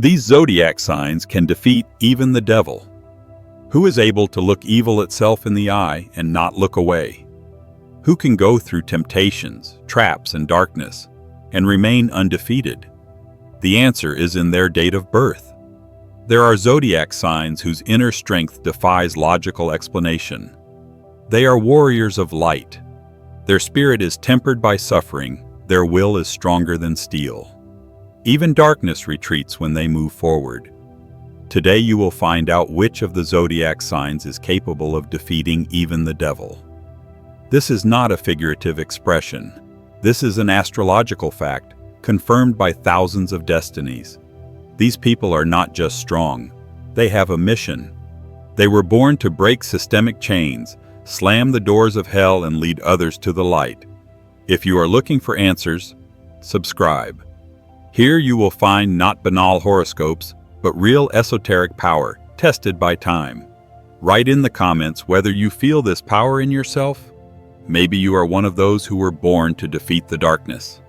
These zodiac signs can defeat even the devil. Who is able to look evil itself in the eye and not look away? Who can go through temptations, traps, and darkness and remain undefeated? The answer is in their date of birth. There are zodiac signs whose inner strength defies logical explanation. They are warriors of light. Their spirit is tempered by suffering. Their will is stronger than steel. Even darkness retreats when they move forward. Today you will find out which of the zodiac signs is capable of defeating even the devil. This is not a figurative expression. This is an astrological fact, confirmed by thousands of destinies. These people are not just strong. They have a mission. They were born to break systemic chains, slam the doors of hell, and lead others to the light. If you are looking for answers, subscribe. Here you will find not banal horoscopes, but real esoteric power, tested by time. Write in the comments whether you feel this power in yourself. Maybe you are one of those who were born to defeat the darkness.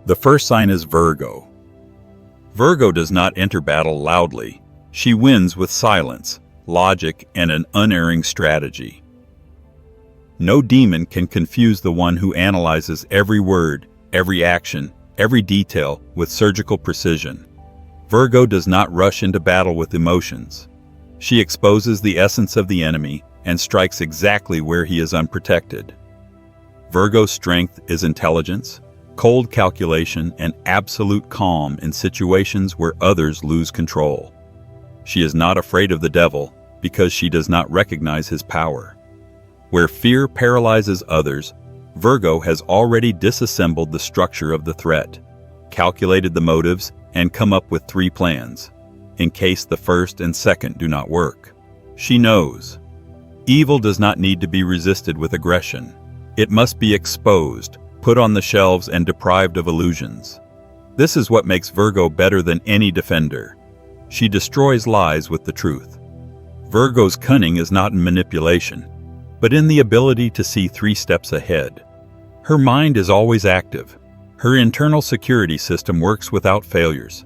The first sign is Virgo. Virgo does not enter battle loudly. She wins with silence, logic, and an unerring strategy. No demon can confuse the one who analyzes every word, every action, every detail with surgical precision. Virgo does not rush into battle with emotions. She exposes the essence of the enemy and strikes exactly where he is unprotected. Virgo's strength is intelligence, cold calculation, and absolute calm in situations where others lose control. She is not afraid of the devil because she does not recognize his power. Where fear paralyzes others, Virgo has already disassembled the structure of the threat, calculated the motives, and come up with 3 plans, in case the first and second do not work. She knows. Evil does not need to be resisted with aggression. It must be exposed, put on the shelves, and deprived of illusions. This is what makes Virgo better than any defender. She destroys lies with the truth. Virgo's cunning is not in manipulation, but in the ability to see 3 steps ahead. Her mind is always active. Her internal security system works without failures.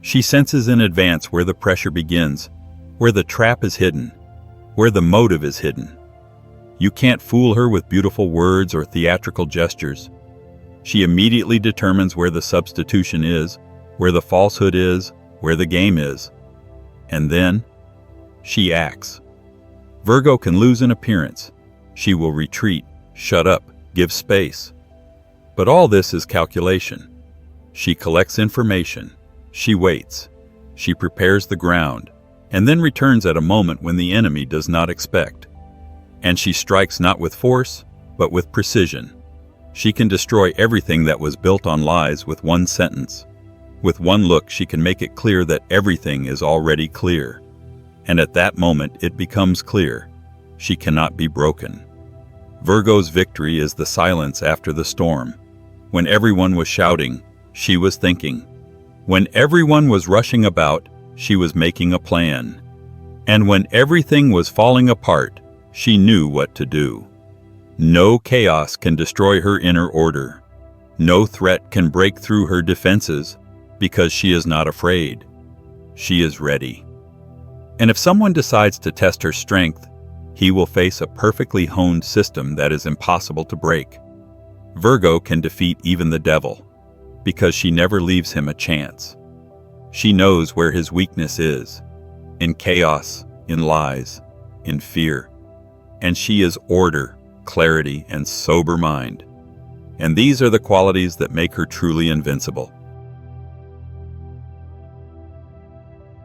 She senses in advance where the pressure begins, where the trap is hidden, where the motive is hidden. You can't fool her with beautiful words or theatrical gestures. She immediately determines where the substitution is, where the falsehood is, where the game is. And then, she acts. Virgo can lose an appearance. She will retreat, shut up, give space. But all this is calculation. She collects information. She waits. She prepares the ground, and then returns at a moment when the enemy does not expect. And she strikes not with force, but with precision. She can destroy everything that was built on lies with one sentence. With one look, she can make it clear that everything is already clear. And at that moment, it becomes clear. She cannot be broken. Virgo's victory is the silence after the storm. When everyone was shouting, she was thinking. When everyone was rushing about, she was making a plan. And when everything was falling apart, she knew what to do. No chaos can destroy her inner order. No threat can break through her defenses, because she is not afraid. She is ready. And if someone decides to test her strength, he will face a perfectly honed system that is impossible to break. Virgo can defeat even the devil, because she never leaves him a chance. She knows where his weakness is, in chaos, in lies, in fear. And she is order, clarity, and sober mind. And these are the qualities that make her truly invincible.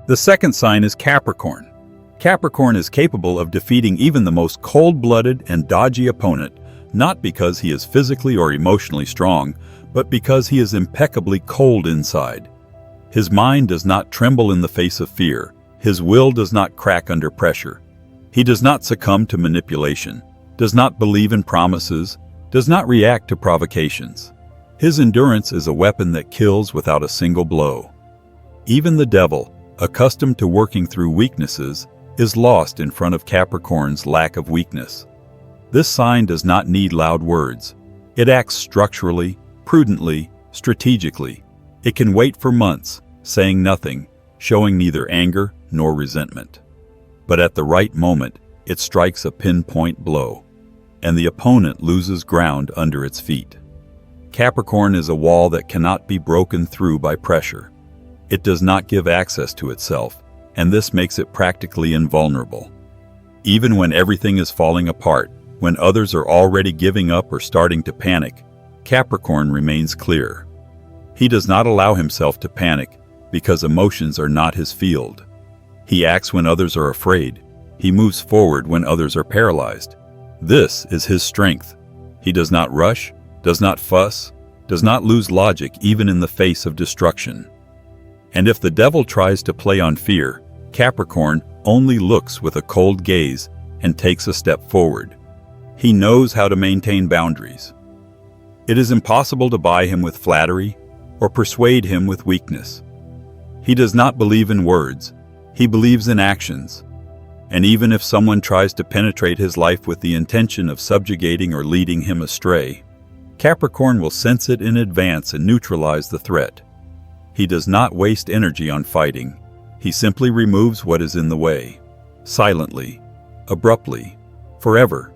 The second sign is Capricorn. Capricorn is capable of defeating even the most cold-blooded and dodgy opponent, not because he is physically or emotionally strong, but because he is impeccably cold inside. His mind does not tremble in the face of fear. His will does not crack under pressure. He does not succumb to manipulation, does not believe in promises, does not react to provocations. His endurance is a weapon that kills without a single blow. Even the devil, accustomed to working through weaknesses, is lost in front of Capricorn's lack of weakness. This sign does not need loud words. It acts structurally, prudently, strategically. It can wait for months, saying nothing, showing neither anger nor resentment. But at the right moment, it strikes a pinpoint blow, and the opponent loses ground under its feet. Capricorn is a wall that cannot be broken through by pressure. It does not give access to itself, and this makes it practically invulnerable. Even when everything is falling apart, when others are already giving up or starting to panic, Capricorn remains clear. He does not allow himself to panic because emotions are not his field. He acts when others are afraid. He moves forward when others are paralyzed. This is his strength. He does not rush, does not fuss, does not lose logic even in the face of destruction. And if the devil tries to play on fear, Capricorn only looks with a cold gaze and takes a step forward. He knows how to maintain boundaries. It is impossible to buy him with flattery or persuade him with weakness. He does not believe in words, he believes in actions. And even if someone tries to penetrate his life with the intention of subjugating or leading him astray, Capricorn will sense it in advance and neutralize the threat. He does not waste energy on fighting. He simply removes what is in the way, silently, abruptly, forever.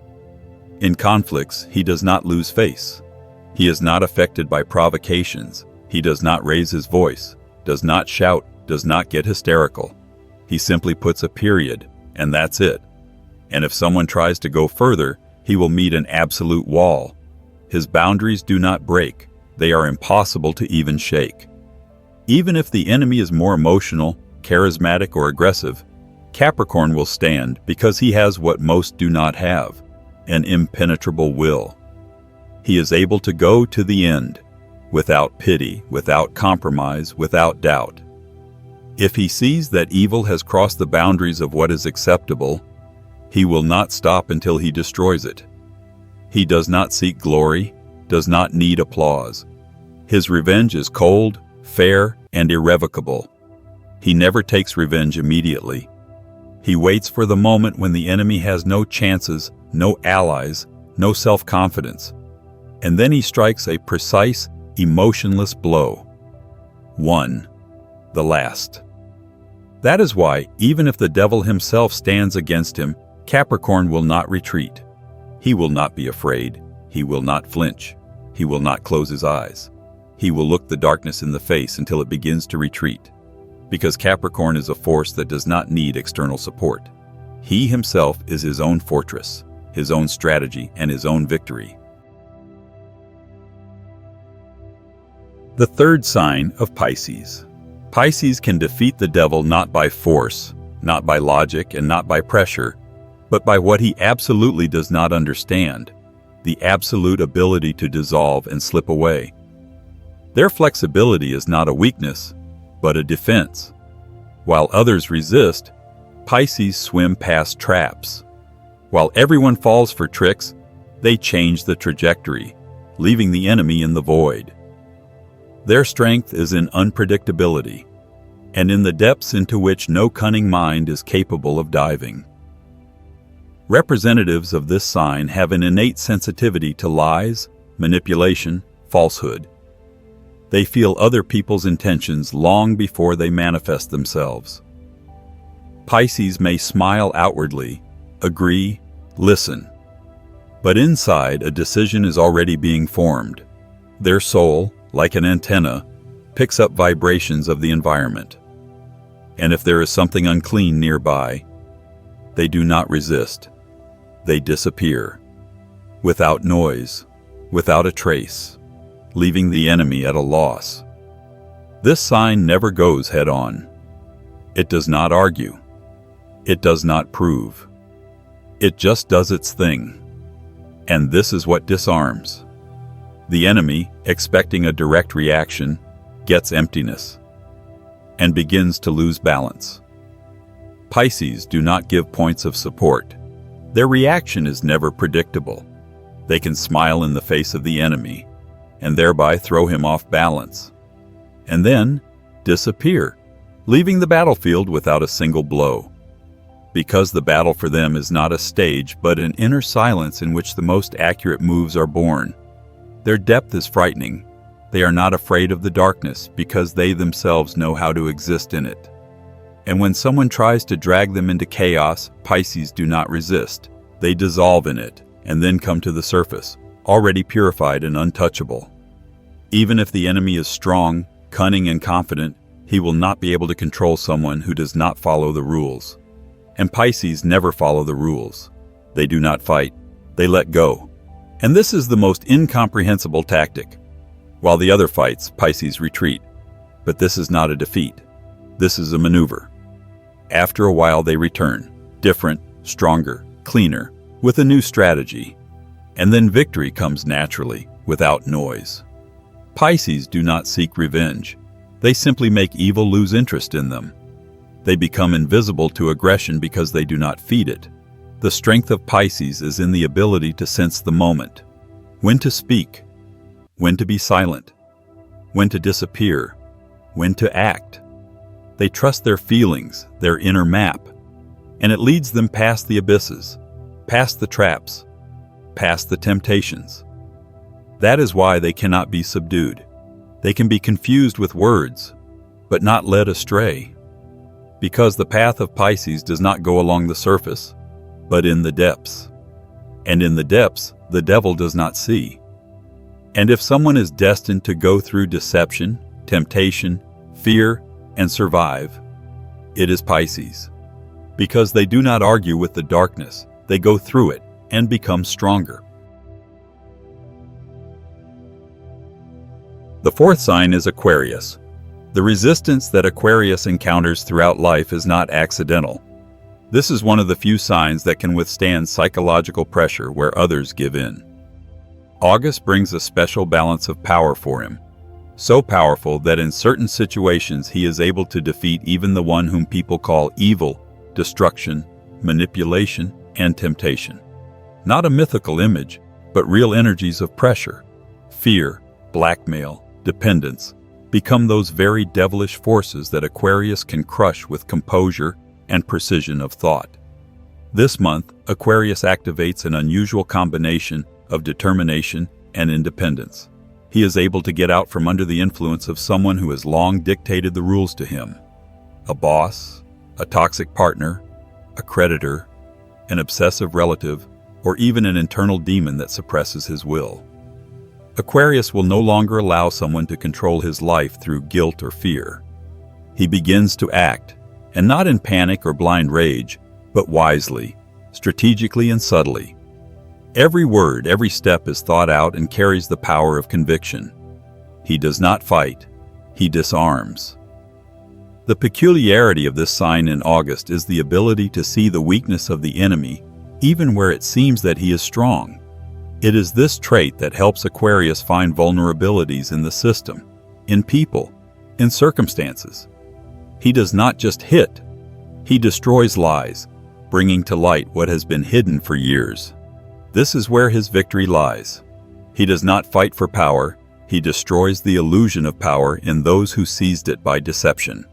In conflicts, he does not lose face. He is not affected by provocations. He does not raise his voice, does not shout, does not get hysterical. He simply puts a period, and that's it. And if someone tries to go further, he will meet an absolute wall. His boundaries do not break. They are impossible to even shake. Even if the enemy is more emotional, charismatic, or aggressive, Capricorn will stand because he has what most do not have, an impenetrable will. He is able to go to the end, without pity, without compromise, without doubt. If he sees that evil has crossed the boundaries of what is acceptable, he will not stop until he destroys it. He does not seek glory, does not need applause. His revenge is cold, fair, and irrevocable. He never takes revenge immediately. He waits for the moment when the enemy has no chances, no allies, no self-confidence. And then he strikes a precise, emotionless blow. One. The last. That is why, even if the devil himself stands against him, Capricorn will not retreat. He will not be afraid. He will not flinch. He will not close his eyes. He will look the darkness in the face until it begins to retreat. Because Capricorn is a force that does not need external support. He himself is his own fortress, his own strategy, and his own victory. The third sign of Pisces. Pisces can defeat the devil not by force, not by logic, and not by pressure, but by what he absolutely does not understand, the absolute ability to dissolve and slip away. Their flexibility is not a weakness, but a defense. While others resist, Pisces swim past traps. While everyone falls for tricks, they change the trajectory, leaving the enemy in the void. Their strength is in unpredictability, and in the depths into which no cunning mind is capable of diving. Representatives of this sign have an innate sensitivity to lies, manipulation, falsehood. They feel other people's intentions long before they manifest themselves. Pisces may smile outwardly, agree, listen. But inside, a decision is already being formed. Their soul, like an antenna, picks up vibrations of the environment. And if there is something unclean nearby, they do not resist. They disappear, without noise, without a trace, leaving the enemy at a loss. This sign never goes head-on. It does not argue. It does not prove. It just does its thing. And this is what disarms. The enemy, expecting a direct reaction, gets emptiness and begins to lose balance. Pisces do not give points of support. Their reaction is never predictable. They can smile in the face of the enemy and thereby throw him off balance, and then disappear, leaving the battlefield without a single blow. Because the battle for them is not a stage but an inner silence in which the most accurate moves are born. Their depth is frightening, They are not afraid of the darkness because they themselves know how to exist in it. And when someone tries to drag them into chaos, Pisces do not resist. They dissolve in it and then come to the surface, already purified and untouchable. Even if the enemy is strong, cunning, and confident, he will not be able to control someone who does not follow the rules. And Pisces never follow the rules. They do not fight. They let go. And this is the most incomprehensible tactic. While the other fights, Pisces retreat. But this is not a defeat. This is a maneuver. After a while they return, different, stronger, cleaner, with a new strategy. And then victory comes naturally, without noise. Pisces do not seek revenge. They simply make evil lose interest in them. They become invisible to aggression because they do not feed it. The strength of Pisces is in the ability to sense the moment. When to speak. When to be silent. When to disappear. When to act. They trust their feelings, their inner map. And it leads them past the abysses, past the traps, past the temptations. That is why they cannot be subdued. They can be confused with words, but not led astray. Because the path of Pisces does not go along the surface, but in the depths. And in the depths, the devil does not see. And if someone is destined to go through deception, temptation, fear, and survive, it is Pisces. Because they do not argue with the darkness, they go through it and become stronger. The fourth sign is Aquarius. The resistance that Aquarius encounters throughout life is not accidental. This is one of the few signs that can withstand psychological pressure where others give in. August brings a special balance of power for him, so powerful that in certain situations he is able to defeat even the one whom people call evil, destruction, manipulation, and temptation. Not a mythical image, but real energies of pressure, fear, blackmail, dependence, become those very devilish forces that Aquarius can crush with composure and precision of thought. This month, Aquarius activates an unusual combination of determination and independence. He is able to get out from under the influence of someone who has long dictated the rules to him. A boss, a toxic partner, a creditor, an obsessive relative, or even an internal demon that suppresses his will. Aquarius will no longer allow someone to control his life through guilt or fear. He begins to act, and not in panic or blind rage, but wisely, strategically and subtly. Every word, every step is thought out and carries the power of conviction. He does not fight, he disarms. The peculiarity of this sign in August is the ability to see the weakness of the enemy, even where it seems that he is strong. It is this trait that helps Aquarius find vulnerabilities in the system, in people, in circumstances. He does not just hit, he destroys lies, bringing to light what has been hidden for years. This is where his victory lies. He does not fight for power, he destroys the illusion of power in those who seized it by deception.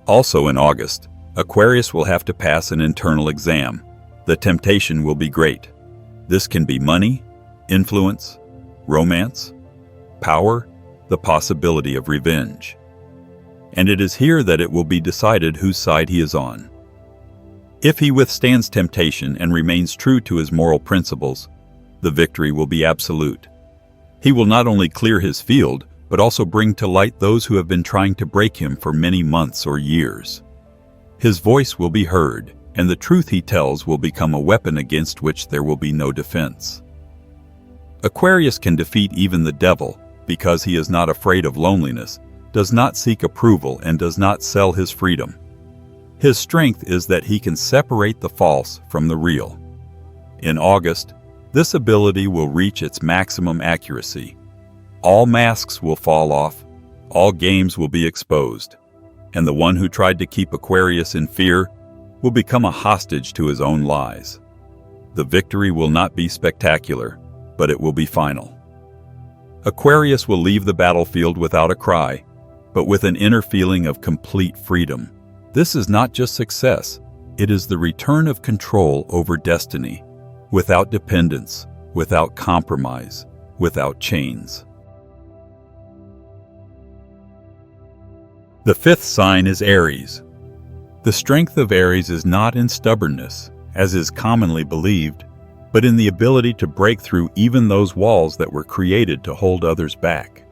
Also in August, Aquarius will have to pass an internal exam. The temptation will be great. This can be money, influence, romance, power, the possibility of revenge. And it is here that it will be decided whose side he is on. If he withstands temptation and remains true to his moral principles, the victory will be absolute. He will not only clear his field, but also bring to light those who have been trying to break him for many months or years. His voice will be heard, and the truth he tells will become a weapon against which there will be no defense. Aquarius can defeat even the devil because he is not afraid of loneliness, does not seek approval, and does not sell his freedom. His strength is that he can separate the false from the real. In August, this ability will reach its maximum accuracy. All masks will fall off, all games will be exposed, and the one who tried to keep Aquarius in fear will become a hostage to his own lies. The victory will not be spectacular, but it will be final. Aquarius will leave the battlefield without a cry, but with an inner feeling of complete freedom. This is not just success, it is the return of control over destiny, without dependence, without compromise, without chains. The fifth sign is Aries. The strength of Aries is not in stubbornness, as is commonly believed, but in the ability to break through even those walls that were created to hold others back.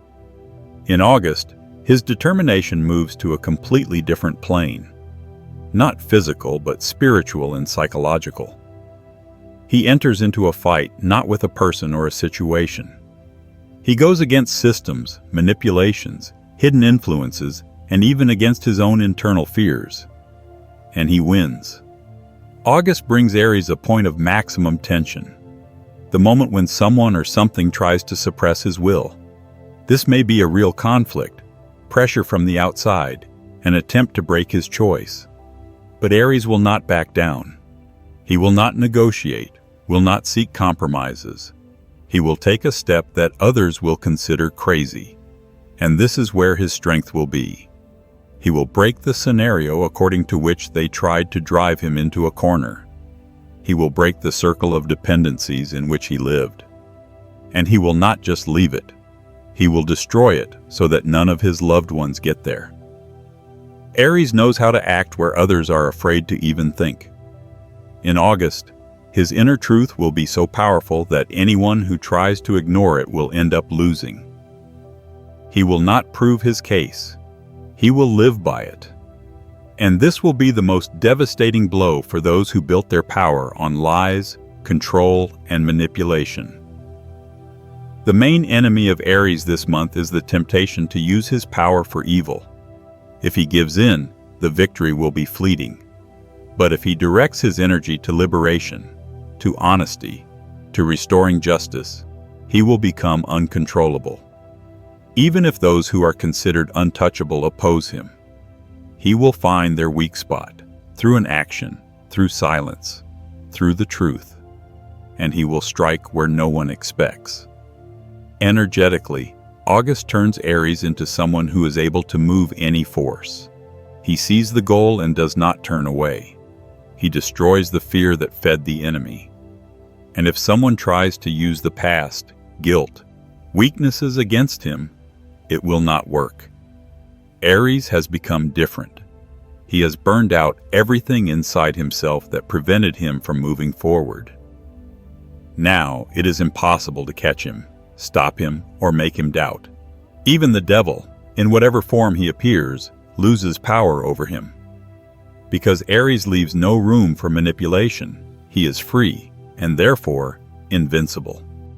In August, his determination moves to a completely different plane. Not physical, but spiritual and psychological. He enters into a fight not with a person or a situation. He goes against systems, manipulations, hidden influences, and even against his own internal fears. And he wins. August brings Aries a point of maximum tension, the moment when someone or something tries to suppress his will. This may be a real conflict, pressure from the outside, an attempt to break his choice. But Aries will not back down. He will not negotiate, will not seek compromises. He will take a step that others will consider crazy. And this is where his strength will be. He will break the scenario according to which they tried to drive him into a corner. He will break the circle of dependencies in which he lived. And he will not just leave it. He will destroy it so that none of his loved ones get there. Aries knows how to act where others are afraid to even think. In August, his inner truth will be so powerful that anyone who tries to ignore it will end up losing. He will not prove his case. He will live by it. And this will be the most devastating blow for those who built their power on lies, control, and manipulation. The main enemy of Aries this month is the temptation to use his power for evil. If he gives in, the victory will be fleeting. But if he directs his energy to liberation, to honesty, to restoring justice, he will become uncontrollable. Even if those who are considered untouchable oppose him, he will find their weak spot through an action, through silence, through the truth, and he will strike where no one expects. Energetically, August turns Aries into someone who is able to move any force. He sees the goal and does not turn away. He destroys the fear that fed the enemy. And if someone tries to use the past, guilt, weaknesses against him, it will not work. Aries has become different. He has burned out everything inside himself that prevented him from moving forward. Now it is impossible to catch him, stop him, or make him doubt. Even the devil, in whatever form he appears, loses power over him. Because Aries leaves no room for manipulation, he is free, and therefore invincible.